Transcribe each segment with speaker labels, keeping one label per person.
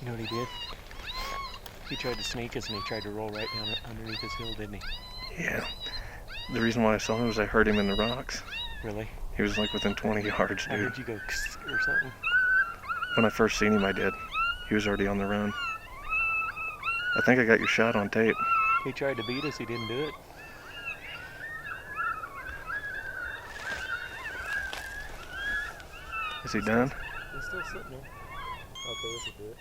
Speaker 1: You know what he did? He tried to sneak us and he tried to roll right down underneath this hill, didn't he?
Speaker 2: Yeah. The reason why I saw him was I heard him in the rocks.
Speaker 1: Really?
Speaker 2: He was like within 20 yards,
Speaker 1: How
Speaker 2: dude.
Speaker 1: did you go or something?
Speaker 2: When I first seen him, I did. He was already on the run. I think I got your shot on tape.
Speaker 1: He tried to beat us, he didn't do it.
Speaker 2: Is he done?
Speaker 1: He's still sitting there. Okay, this will do it.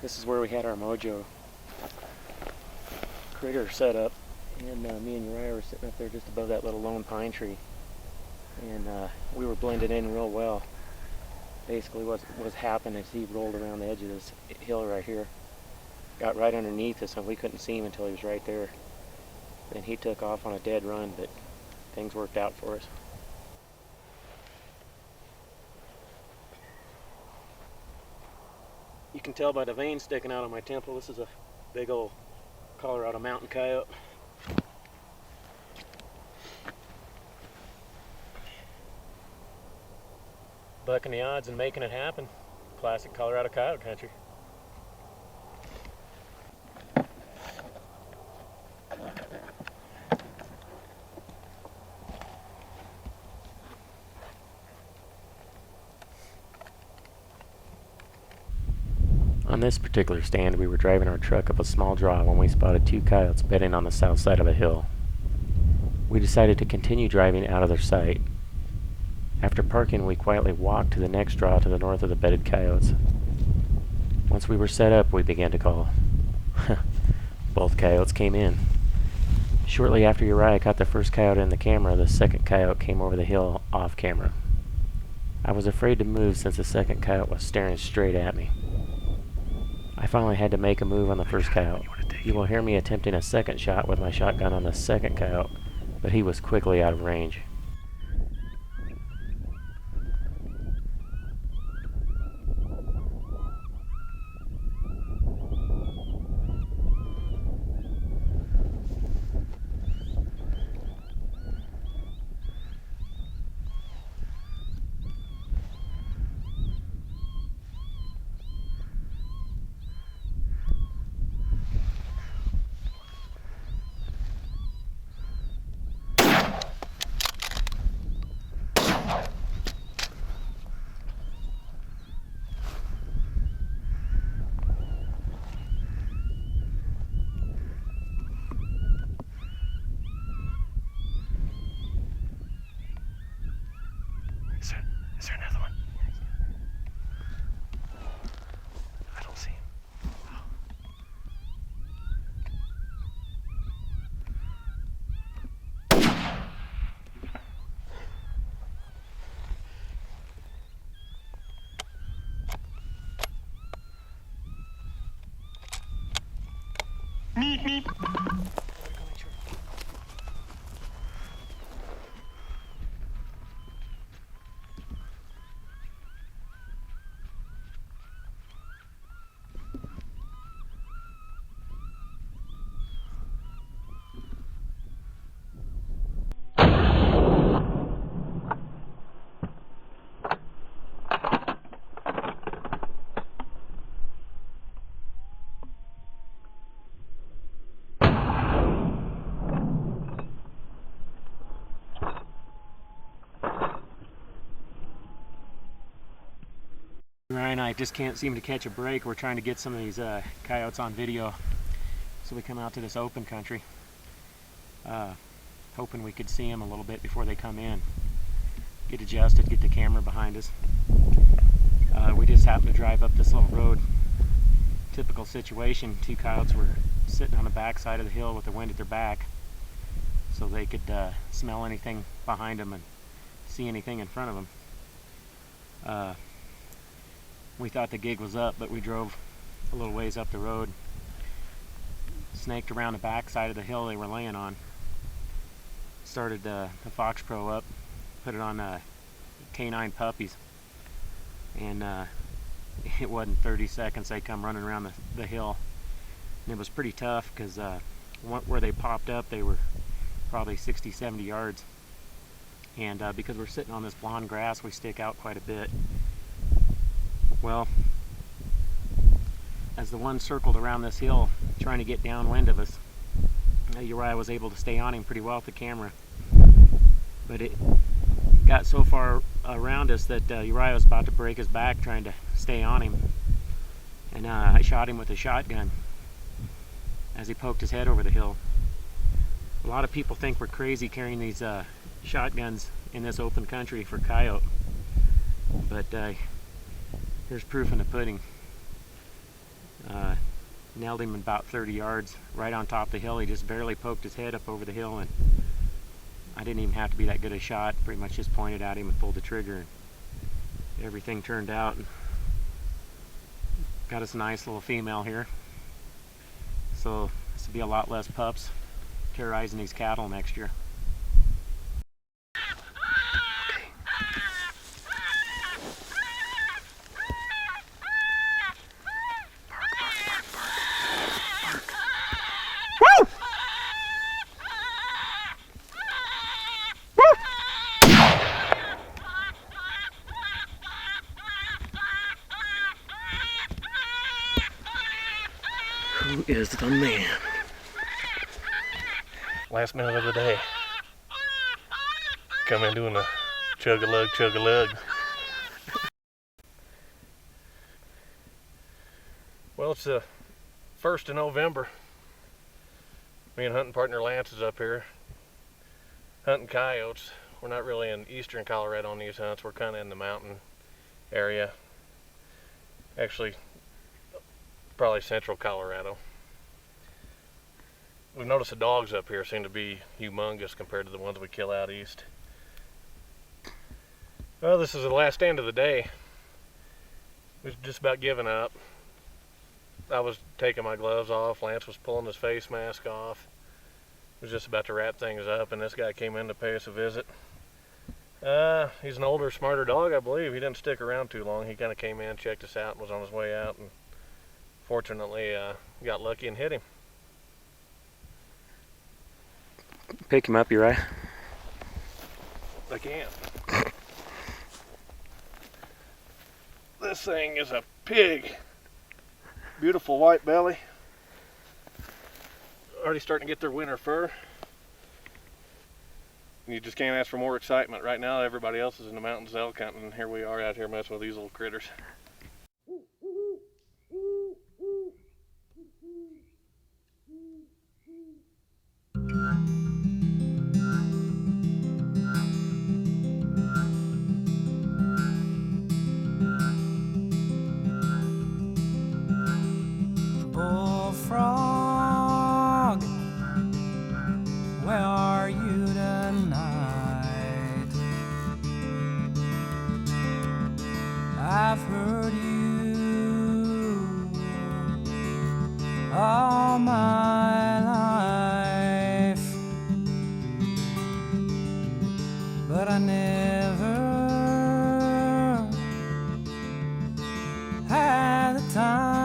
Speaker 1: This is where we had our mojo critter set up, and me and Uriah were sitting up there just above that little lone pine tree, and we were blended in real well. Basically what happened is he rolled around the edge of this hill right here, got right underneath us, and we couldn't see him until he was right there. Then he took off on a dead run, but things worked out for us. You can tell by the veins sticking out of my temple, this is a big old Colorado mountain coyote. Bucking the odds and making it happen. Classic Colorado coyote country. On this particular stand, we were driving our truck up a small draw when we spotted two coyotes bedding on the south side of a hill. We decided to continue driving out of their sight. After parking, we quietly walked to the next draw to the north of the bedded coyotes. Once we were set up, we began to call. Both coyotes came in. Shortly after Uriah caught the first coyote in the camera, the second coyote came over the hill off camera. I was afraid to move since the second coyote was staring straight at me. I finally had to make a move on the first coyote. You will hear me attempting a second shot with my shotgun on the second coyote, but he was quickly out of range.
Speaker 2: Is there another one? I don't see him.
Speaker 3: Meep, meep.
Speaker 1: Ryan and I just can't seem to catch a break. We're trying to get some of these coyotes on video. So we come out to this open country, hoping we could see them a little bit before they come in. Get adjusted, get the camera behind us. We just happened to drive up this little road. Typical situation, two coyotes were sitting on the back side of the hill with the wind at their back, so they could smell anything behind them and see anything in front of them. We thought the gig was up, but we drove a little ways up the road, snaked around the back side of the hill they were laying on, started the Fox Pro up, put it on canine puppies, and it wasn't 30 seconds they come running around the hill. And it was pretty tough because where they popped up they were probably 60-70 yards, and because we're sitting on this blonde grass we stick out quite a bit. Well, as the one circled around this hill trying to get downwind of us, Uriah was able to stay on him pretty well with the camera, but it got so far around us that Uriah was about to break his back trying to stay on him, and I shot him with a shotgun as he poked his head over the hill. A lot of people think we're crazy carrying these shotguns in this open country for coyote, but here's proof in the pudding. Nailed him about 30 yards right on top of the hill. He just barely poked his head up over the hill, and I didn't even have to be that good a shot. Pretty much just pointed at him and pulled the trigger, and everything turned out. Got us a nice little female here, so this will be a lot less pups terrorizing these cattle next year.
Speaker 2: Who is the man? Last minute of the day. Come in doing a chug-a-lug, chug-a-lug. Well, it's the 1st of November. Me and hunting partner Lance is up here hunting coyotes. We're not really in eastern Colorado on these hunts. We're kind of in the mountain area. Actually, probably central Colorado. We've noticed the dogs up here seem to be humongous compared to the ones we kill out east. Well, this is the last stand of the day. We've just about given up. I was taking my gloves off. Lance was pulling his face mask off. Was just about to wrap things up, and this guy came in to pay us a visit. He's an older, smarter dog, I believe. He didn't stick around too long. He kind of came in, checked us out, and was on his way out, and fortunately got lucky and hit him.
Speaker 1: Pick him up, Uriah.
Speaker 2: I can. This thing is a pig. Beautiful white belly. Already starting to get their winter fur. You just can't ask for more excitement. Right now everybody else is in the mountains elk hunting, and here we are out here messing with these little critters.
Speaker 4: Bullfrog, where are you tonight? I've heard you all my life, but I never had the time